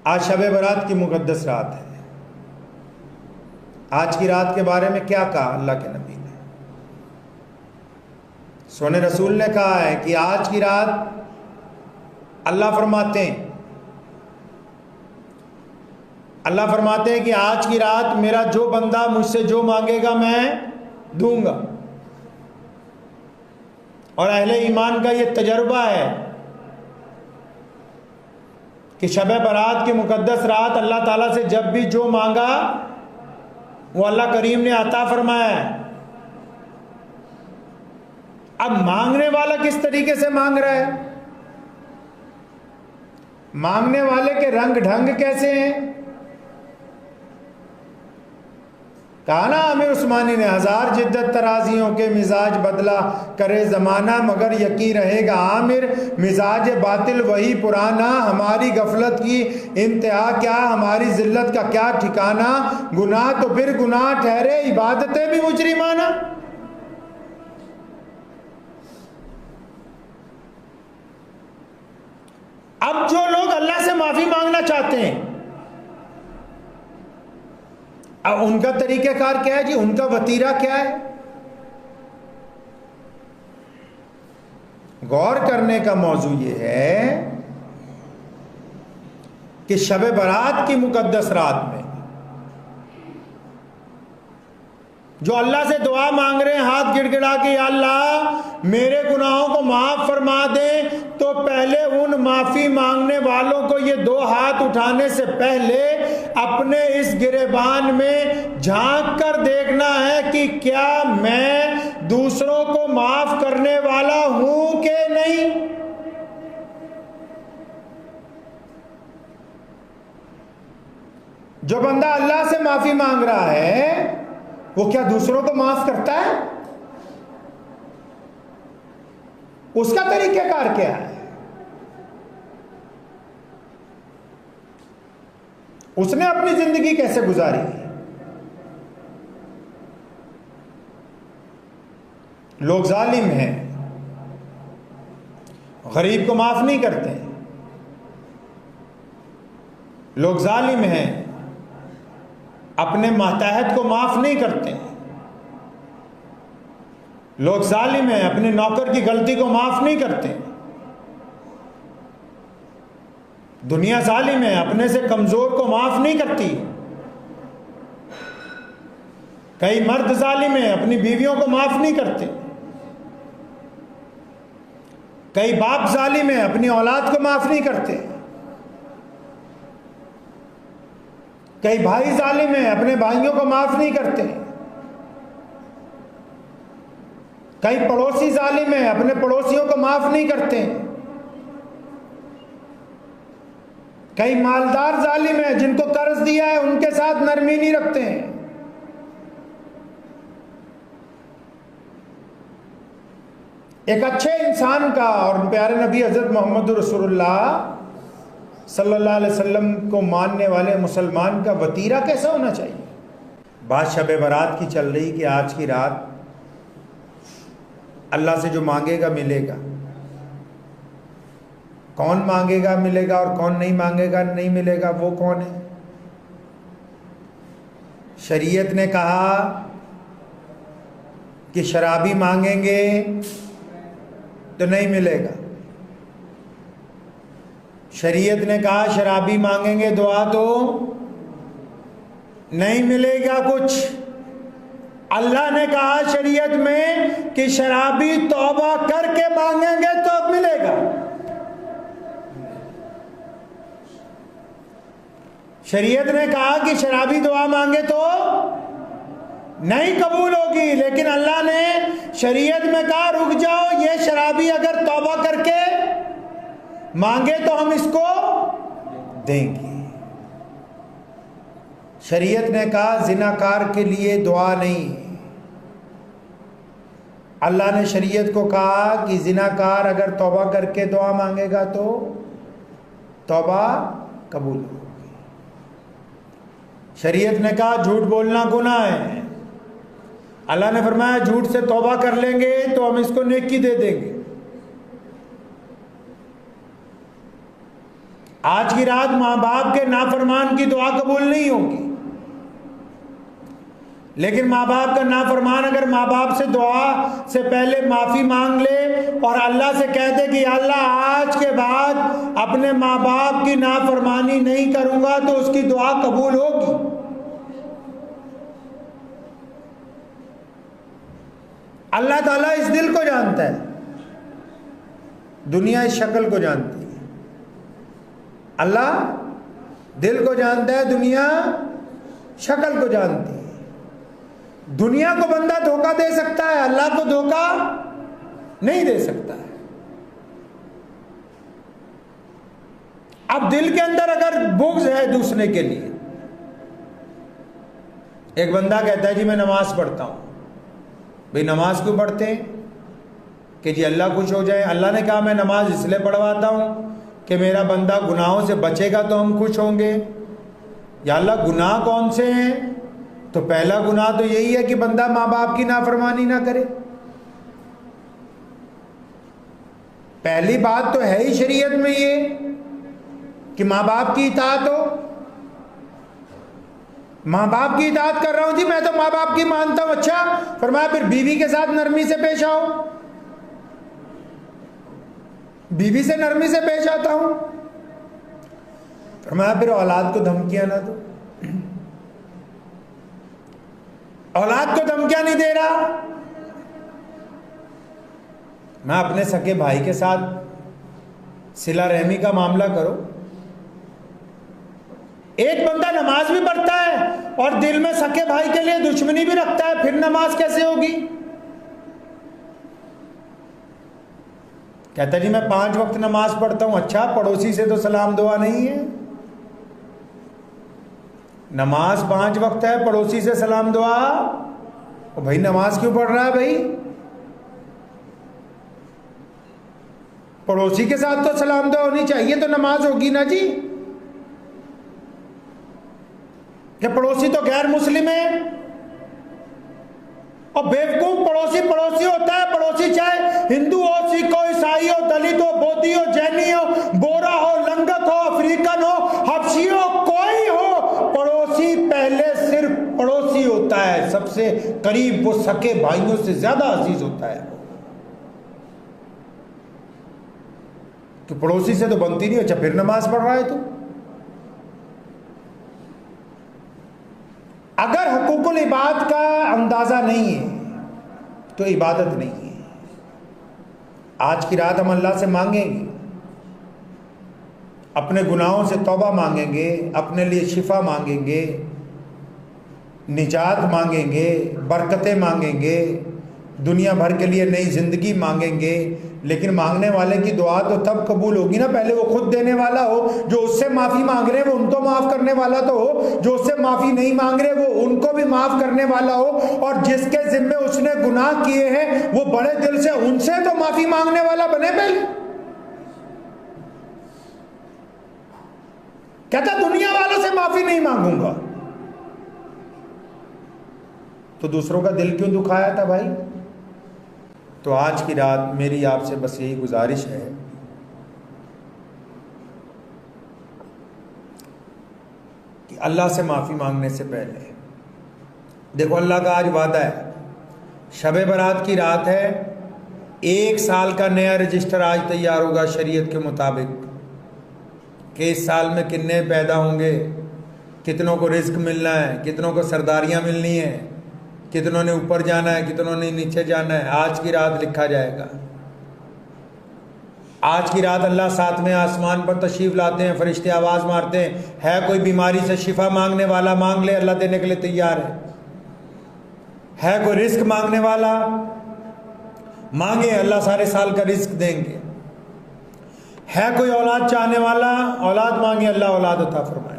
आज शब बरात की मुक़द्दस रात है। आज की रात के बारे में क्या कहा अल्लाह के नबी ने? सोने रसूल ने कहा है कि आज की रात अल्लाह फरमाते हैं कि आज की रात मेरा जो बंदा मुझसे जो मांगेगा मैं दूंगा। और अहले ईमान का ये तजर्बा है कि शब बारात की मुक़द्दस रात अल्लाह ताला से जब भी जो मांगा वो अल्लाह करीम ने अता फरमाया है। अब मांगने वाला किस तरीके से मांग रहा है, मांगने वाले के रंग ढंग कैसे हैं? कहा ना आमिर उस्मानी ने, हजार जिद्दत तराजियों के मिजाज बदला करे ज़माना, मगर यकीन रहेगा आमिर मिजाज बातिल वही पुराना। हमारी गफलत की इंतहा क्या, हमारी जिल्लत का क्या ठिकाना, गुनाह तो फिर गुनाह ठहरे, इबादतें भी मुजरिमाना। अब जो लोग अल्लाह से माफी मांगना चाहते हैं, अब उनका तरीक़ेकार क्या है जी, उनका वतीरा क्या है? गौर करने का मौजू ये है कि शब बारात की मुक़द्दस रात में जो अल्लाह से दुआ मांग रहे हैं हाथ गिड़गिड़ा के, या अल्लाह मेरे गुनाहों को माफ़ फरमा दे, तो पहले उन माफ़ी मांगने वालों को ये दो हाथ उठाने से पहले अपने इस गिरेबान में झांक कर देखना है कि क्या मैं दूसरों को माफ़ करने वाला हूं कि नहीं। जो बंदा अल्लाह से माफ़ी मांग रहा है वो क्या दूसरों को माफ करता है? उसका तरीक़ेकार क्या है? उसने अपनी जिंदगी कैसे गुजारी? लोग जालिम हैं, गरीब को माफ नहीं करते। लोग जालिम हैं, अपने मातहत को माफ नहीं करते। लोग जालिम हैं, अपने नौकर की गलती को माफ नहीं करते। दुनिया जालिम है, अपने से कमजोर को माफ नहीं करती। कई मर्द जालिम हैं, अपनी बीवियों को माफ नहीं करते। कई बाप जालिम हैं, अपनी औलाद को माफ नहीं करते। कई भाई जालिम हैं, अपने भाइयों को माफ नहीं करते। कई पड़ोसी जालिम हैं, अपने पड़ोसियों को माफ नहीं करते। कई मालदार जालिम हैं, जिनको कर्ज दिया है उनके साथ नरमी नहीं रखते हैं। एक अच्छे इंसान का और प्यारे नबी हजरत मोहम्मद रसूलुल्लाह सल्लल्लाहु अलैहि वसल्लम को मानने वाले मुसलमान का वतीरा कैसा होना चाहिए? बात शब बारात की चल रही कि आज की रात अल्लाह से जो मांगेगा मिलेगा। कौन मांगेगा मिलेगा और कौन नहीं मांगेगा नहीं मिलेगा, वो कौन है? शरीयत ने कहा कि शराबी मांगेंगे तो नहीं मिलेगा। शरीयत ने कहा शराबी मांगेंगे दुआ तो नहीं मिलेगा कुछ। अल्लाह ने कहा शरीयत में कि शराबी तौबा करके मांगेंगे तो मिलेगा। शरीयत ने कहा कि शराबी दुआ मांगे तो नहीं कबूल होगी, लेकिन अल्लाह ने शरीयत में कहा रुक जाओ, ये शराबी अगर तौबा करके मांगे तो हम इसको देंगे। शरीयत ने कहा जिनाकार के लिए दुआ नहीं। अल्लाह ने शरीयत को कहा कि जिनाकार अगर तौबा करके दुआ मांगेगा तो तौबा कबूल होगी। शरीयत ने कहा झूठ बोलना गुनाह है। अल्लाह ने फरमाया झूठ से तौबा कर लेंगे तो हम इसको नेकी दे देंगे। आज की रात माँ बाप के नाफरमान की दुआ कबूल नहीं होगी, लेकिन माँ बाप का नाफरमान अगर माँ बाप से दुआ से पहले माफी मांग ले और अल्लाह से कह दे कि अल्लाह आज के बाद अपने माँ बाप की नाफरमानी नहीं करूंगा, तो उसकी दुआ कबूल होगी। अल्लाह ताला इस दिल को जानता है, दुनिया इस शक्ल को जानती है। अल्लाह दिल को जानता है, दुनिया शक्ल को जानती है। दुनिया को बंदा धोखा दे सकता है, अल्लाह को धोखा नहीं दे सकता है। अब दिल के अंदर अगर बुग़्ज़ है दूसरे के लिए, एक बंदा कहता है जी मैं नमाज पढ़ता हूं। भाई नमाज क्यों पढ़ते हैं? कि जी अल्लाह खुश हो जाए। अल्लाह ने कहा मैं नमाज इसलिए पढ़वाता हूं कि मेरा बंदा गुनाहों से बचेगा तो हम खुश होंगे। या अल्लाह गुनाह कौन से हैं? तो पहला गुनाह तो यही है कि बंदा माँ बाप की नाफरमानी ना करे। पहली बात तो है ही शरीयत में ये कि माँ बाप की इताअत हो। माँ बाप की इताअत कर रहा हूं जी, मैं तो माँ बाप की मानता हूं। अच्छा, फरमाया फिर बीवी के साथ नरमी से पेश आओ। बीवी से नरमी से पेश आता हूं। फरमाया फिर औलाद को धमकियां ना दो। औलाद को धमकियां नहीं दे रहा, मैं अपने सके भाई के साथ सिला रहमी का मामला करो। एक बंदा नमाज भी पढ़ता है और दिल में सके भाई के लिए दुश्मनी भी रखता है, फिर नमाज कैसे होगी? कहता जी मैं 5 वक्त नमाज पढ़ता हूं। अच्छा, पड़ोसी से तो सलाम दुआ नहीं है। नमाज 5 वक्त है, पड़ोसी से सलाम दुआ। ओ भाई नमाज क्यों पढ़ रहा है भाई? पड़ोसी के साथ तो सलाम दुआ होनी चाहिए, तो नमाज होगी ना जी। कि पड़ोसी तो गैर मुस्लिम है और बेवकूफ पड़ोसी पड़ोसी होता है। पड़ोसी चाहे हिंदू हो, सिख हो, ईसाई हो, दलित हो, बोधी हो, जैनी हो, बोरा हो, लंगक हो, अफ्रीकन हो, हबशी हो, कोई हो, पड़ोसी पहले सिर्फ पड़ोसी होता है। सबसे करीब वो सके भाइयों से ज्यादा अजीज होता है। तो पड़ोसी से तो बनती नहीं। अच्छा, फिर नमाज पढ़ रहा है तो? अगर हुकूकुल इबाद का अंदाजा नहीं है तो इबादत नहीं है। आज की रात हम अल्लाह से मांगेंगे, अपने गुनाहों से तौबा मांगेंगे, अपने लिए शिफा मांगेंगे, निजात मांगेंगे, बरकतें मांगेंगे, दुनिया भर के लिए नई जिंदगी मांगेंगे। लेकिन मांगने वाले की दुआ तो तब कबूल होगी ना, पहले वो खुद देने वाला हो। जो उससे माफी मांग रहे हैं वो उनको माफ करने वाला तो हो, जो उससे माफी नहीं मांग रहे वो उनको भी माफ करने वाला हो, और जिसके जिम्मे उसने गुनाह किए हैं वो बड़े दिल से उनसे तो माफी मांगने वाला बने। पहले कहता दुनिया वालों से माफी नहीं मांगूंगा, तो दूसरों का दिल क्यों दुखाया था भाई? तो आज की रात मेरी आपसे बस यही गुजारिश है कि अल्लाह से माफ़ी मांगने से पहले देखो, अल्लाह का आज वादा है, शब बारात की रात है, 1 साल का नया रजिस्टर आज तैयार होगा शरीयत के मुताबिक कि इस साल में कितने पैदा होंगे, कितनों को रिस्क मिलना है, कितनों को सरदारियाँ मिलनी है, कितनों ने ऊपर जाना है, कितनों ने नीचे जाना है। आज की रात लिखा जाएगा। आज की रात अल्लाह 7वें आसमान पर तशरीफ लाते हैं, फरिश्ते आवाज़ मारते हैं, है कोई बीमारी से शिफा मांगने वाला? मांग ले, अल्लाह देने के लिए तैयार है कोई रिस्क मांगने वाला? मांगे, अल्लाह सारे साल का रिस्क देंगे। है कोई औलाद चाहने वाला? औलाद मांगे, अल्लाह औलाद अता फरमाए।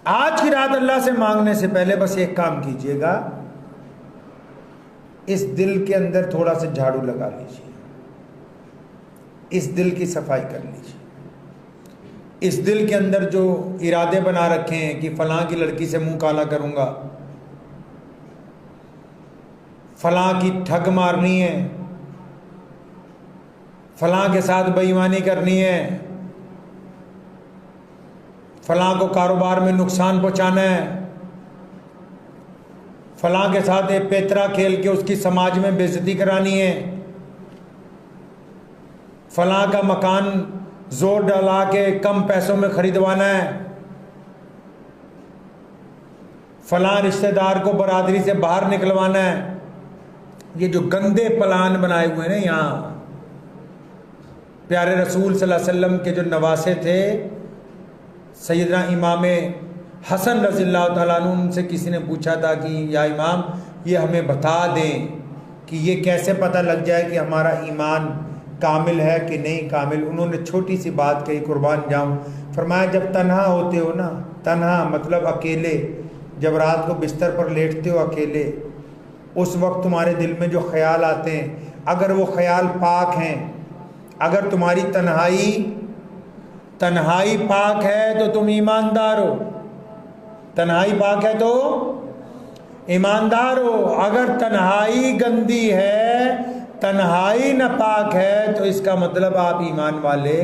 आज की रात अल्लाह से मांगने से पहले बस एक काम कीजिएगा, इस दिल के अंदर थोड़ा सा झाड़ू लगा लीजिए, इस दिल की सफाई कर लीजिए। इस दिल के अंदर जो इरादे बना रखे हैं कि फलां की लड़की से मुंह काला करूंगा, फलां की ठग मारनी है, फलां के साथ बेईमानी करनी है, फलां को कारोबार में नुकसान पहुंचाना है, फलां के साथ एक पेतरा खेल के उसकी समाज में बेइज्जती करानी है, फलां का मकान जोर डाला के कम पैसों में खरीदवाना है, फलां रिश्तेदार को बरादरी से बाहर निकलवाना है। ये जो गंदे प्लान बनाए हुए हैं यहाँ, प्यारे रसूल सल्लल्लाहु अलैहि वसल्लम के जो नवासे थे सैयदना इमाम हसन रज़ियल्लाहु ताला अन्हु, उनसे किसी ने पूछा था कि या इमाम ये हमें बता दें कि ये कैसे पता लग जाए कि हमारा ईमान कामिल है कि नहीं कामिल। उन्होंने छोटी सी बात कही, कुर्बान जाऊं, फरमाया जब तन्हा होते हो ना, तन्हा मतलब अकेले, जब रात को बिस्तर पर लेटते हो अकेले, उस वक्त तुम्हारे दिल में जो ख्याल आते हैं, अगर वो ख्याल पाक हैं, अगर तुम्हारी तन्हाई पाक है तो तुम ईमानदार हो, तन्हाई पाक है तो ईमानदार हो। अगर तन्हाई गंदी है, तन्हाई नापाक है, तो इसका मतलब आप ईमान वाले